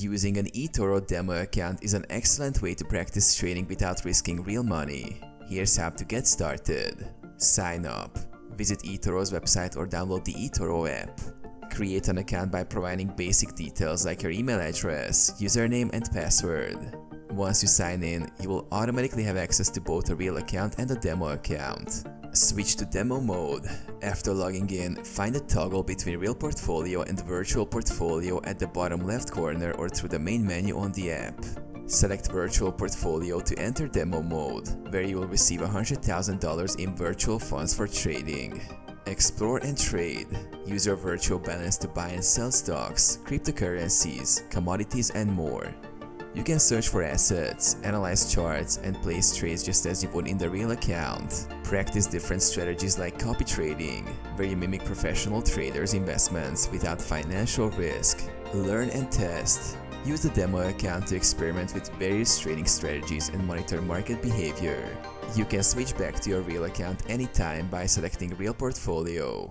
Using an eToro demo account is an excellent way to practice trading without risking real money. Here's how to get started. Sign up. Visit eToro's website or download the eToro app. Create an account by providing basic details like your email address, username, and password. Once you sign in, you will automatically have access to both a real account and a demo account. Switch to demo mode. After logging in, find the toggle between Real Portfolio and Virtual Portfolio at the bottom left corner or through the main menu on the app. Select Virtual Portfolio to enter demo mode, where you will receive $100,000 in virtual funds for trading. Explore and trade. Use your virtual balance to buy and sell stocks, cryptocurrencies, commodities, and more. You can search for assets, analyze charts, and place trades just as you would in the real account. Practice different strategies like copy trading, where you mimic professional traders' investments without financial risk. Learn and test. Use the demo account to experiment with various trading strategies and monitor market behavior. You can switch back to your real account anytime by selecting Real Portfolio.